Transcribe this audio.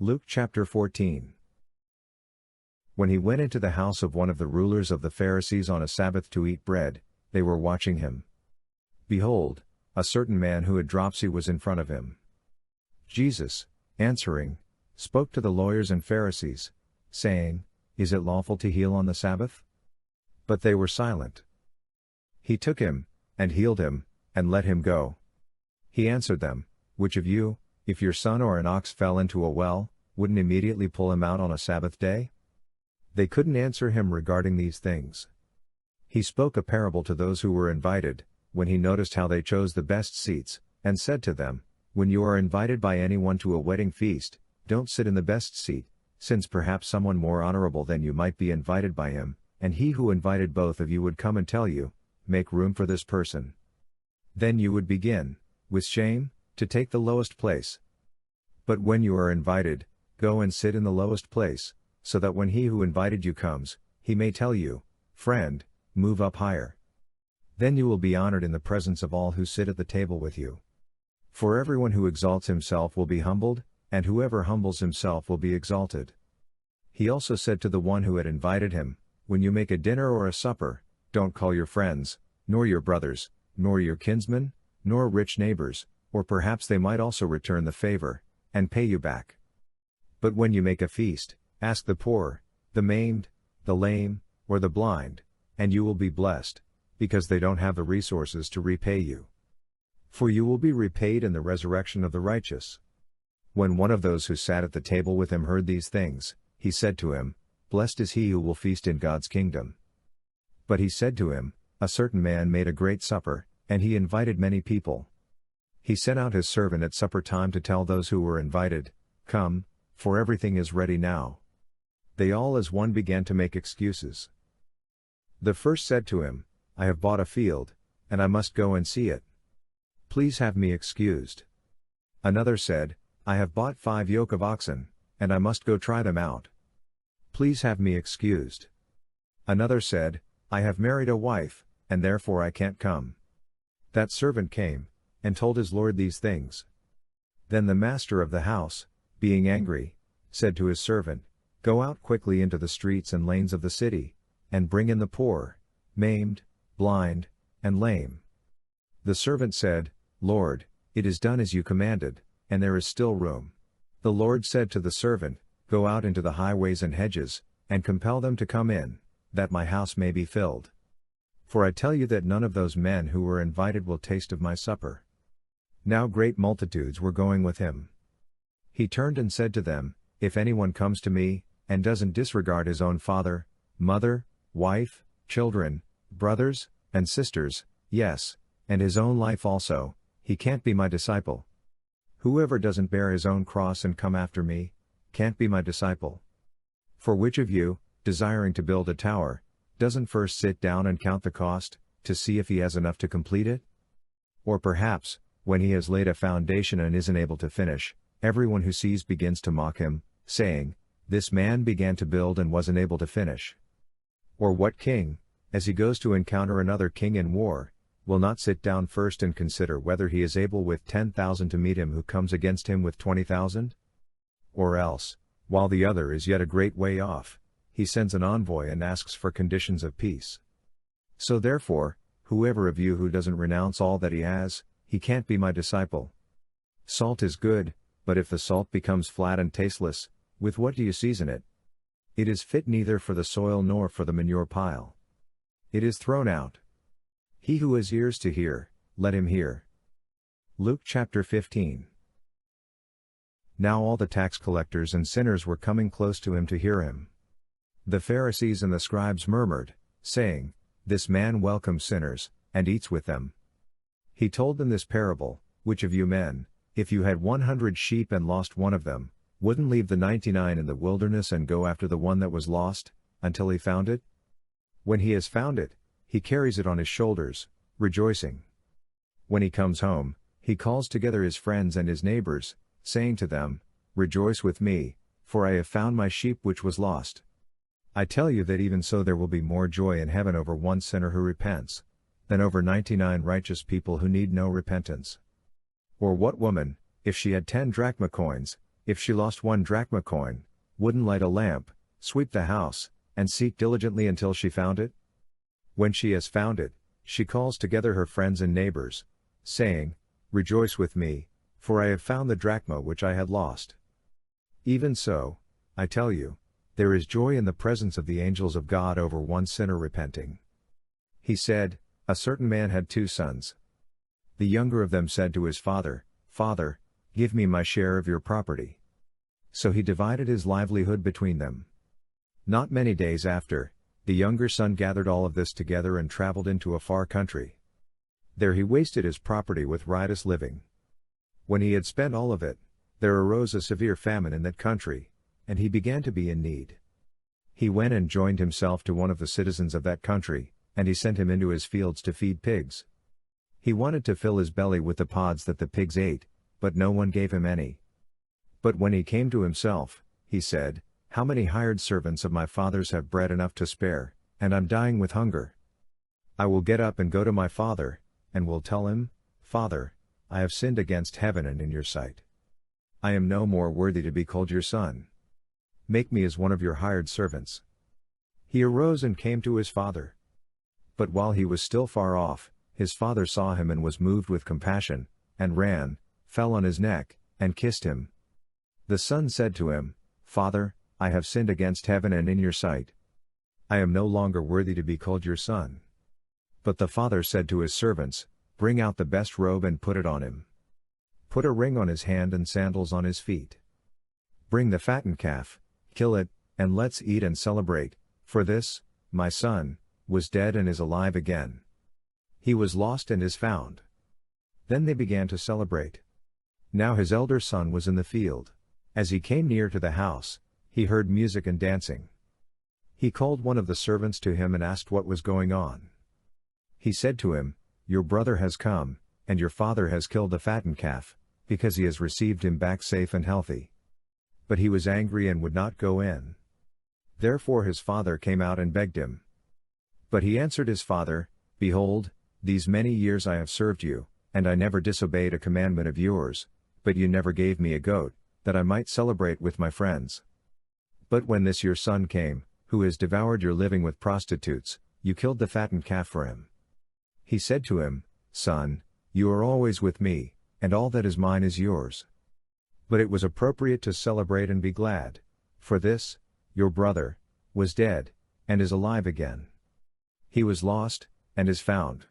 Luke chapter 14. When he went into the house of one of the rulers of the Pharisees on a Sabbath to eat bread, they were watching him. Behold, a certain man who had dropsy was in front of him. Jesus, answering, spoke to the lawyers and Pharisees, saying, Is it lawful to heal on the Sabbath? But they were silent. He took him, and healed him, and let him go. He answered them, Which of you, if your son or an ox fell into a well, wouldn't immediately pull him out on a Sabbath day? They couldn't answer him regarding these things. He spoke a parable to those who were invited, when he noticed how they chose the best seats, and said to them, When you are invited by anyone to a wedding feast, don't sit in the best seat, since perhaps someone more honorable than you might be invited by him, and he who invited both of you would come and tell you, Make room for this person. Then you would begin, with shame, to take the lowest place. But when you are invited, go and sit in the lowest place, so that when he who invited you comes, he may tell you, Friend, move up higher. Then you will be honored in the presence of all who sit at the table with you. For everyone who exalts himself will be humbled, and whoever humbles himself will be exalted. He also said to the one who had invited him, When you make a dinner or a supper, don't call your friends, nor your brothers, nor your kinsmen, nor rich neighbors, or perhaps they might also return the favor, and pay you back. But when you make a feast, ask the poor, the maimed, the lame, or the blind, and you will be blessed, because they don't have the resources to repay you. For you will be repaid in the resurrection of the righteous. When one of those who sat at the table with him heard these things, he said to him, Blessed is he who will feast in God's kingdom. But he said to him, A certain man made a great supper, and he invited many people. He sent out his servant at supper time to tell those who were invited, Come, for everything is ready now. They all as one began to make excuses. The first said to him, I have bought a field, and I must go and see it. Please have me excused. Another said, I have bought 5 yoke of oxen, and I must go try them out. Please have me excused. Another said, I have married a wife, and therefore I can't come. That servant came, and told his lord these things. Then the master of the house, being angry, said to his servant, Go out quickly into the streets and lanes of the city, and bring in the poor, maimed, blind, and lame. The servant said, Lord, it is done as you commanded, and there is still room. The Lord said to the servant, Go out into the highways and hedges, and compel them to come in, that my house may be filled. For I tell you that none of those men who were invited will taste of my supper. Now great multitudes were going with him. He turned and said to them, If anyone comes to me, and doesn't disregard his own father, mother, wife, children, brothers, and sisters, yes, and his own life also, he can't be my disciple. Whoever doesn't bear his own cross and come after me, can't be my disciple. For which of you, desiring to build a tower, doesn't first sit down and count the cost, to see if he has enough to complete it? Or perhaps, when he has laid a foundation and isn't able to finish, everyone who sees begins to mock him, saying, This man began to build and wasn't able to finish. Or what king, as he goes to encounter another king in war, will not sit down first and consider whether he is able with 10,000 to meet him who comes against him with 20,000? Or else, while the other is yet a great way off, he sends an envoy and asks for conditions of peace. So therefore, whoever of you who doesn't renounce all that he has, he can't be my disciple. Salt is good, but if the salt becomes flat and tasteless, with what do you season it? It is fit neither for the soil nor for the manure pile. It is thrown out. He who has ears to hear, let him hear. Luke chapter 15. Now all the tax collectors and sinners were coming close to him to hear him. The Pharisees and the scribes murmured, saying, This man welcomes sinners, and eats with them. He told them this parable, Which of you men, if you had 100 sheep and lost one of them, wouldn't leave the 99 in the wilderness and go after the one that was lost, until he found it? When he has found it, he carries it on his shoulders, rejoicing. When he comes home, he calls together his friends and his neighbors, saying to them, Rejoice with me, for I have found my sheep which was lost. I tell you that even so there will be more joy in heaven over one sinner who repents, than over 99 righteous people who need no repentance. Or what woman, if she had 10 drachma coins, if she lost 1 drachma coin, wouldn't light a lamp, sweep the house, and seek diligently until she found it? When she has found it, she calls together her friends and neighbors, saying, Rejoice with me, for I have found the drachma which I had lost. Even so, I tell you, there is joy in the presence of the angels of God over one sinner repenting. He said, A certain man had 2 sons. The younger of them said to his father, Father, give me my share of your property. So he divided his livelihood between them. Not many days after, the younger son gathered all of this together and traveled into a far country. There he wasted his property with riotous living. When he had spent all of it, there arose a severe famine in that country, and he began to be in need. He went and joined himself to one of the citizens of that country, and he sent him into his fields to feed pigs. He wanted to fill his belly with the pods that the pigs ate, but no one gave him any. But when he came to himself, he said, How many hired servants of my father's have bread enough to spare, and I'm dying with hunger? I will get up and go to my father, and will tell him, Father, I have sinned against heaven and in your sight. I am no more worthy to be called your son. Make me as one of your hired servants. He arose and came to his father. But while he was still far off, his father saw him and was moved with compassion, and ran, fell on his neck, and kissed him. The son said to him, Father, I have sinned against heaven and in your sight. I am no longer worthy to be called your son. But the father said to his servants, Bring out the best robe and put it on him. Put a ring on his hand and sandals on his feet. Bring the fattened calf, kill it, and let's eat and celebrate, for this, my son, was dead and is alive again. He was lost and is found. Then they began to celebrate. Now his elder son was in the field. As he came near to the house, he heard music and dancing. He called one of the servants to him and asked what was going on. He said to him, Your brother has come, and your father has killed the fattened calf, because he has received him back safe and healthy. But he was angry and would not go in. Therefore his father came out and begged him. But he answered his father, Behold, these many years I have served you, and I never disobeyed a commandment of yours, but you never gave me a goat, that I might celebrate with my friends. But when this your son came, who has devoured your living with prostitutes, you killed the fattened calf for him. He said to him, Son, you are always with me, and all that is mine is yours. But it was appropriate to celebrate and be glad, for this, your brother, was dead, and is alive again. He was lost, and is found.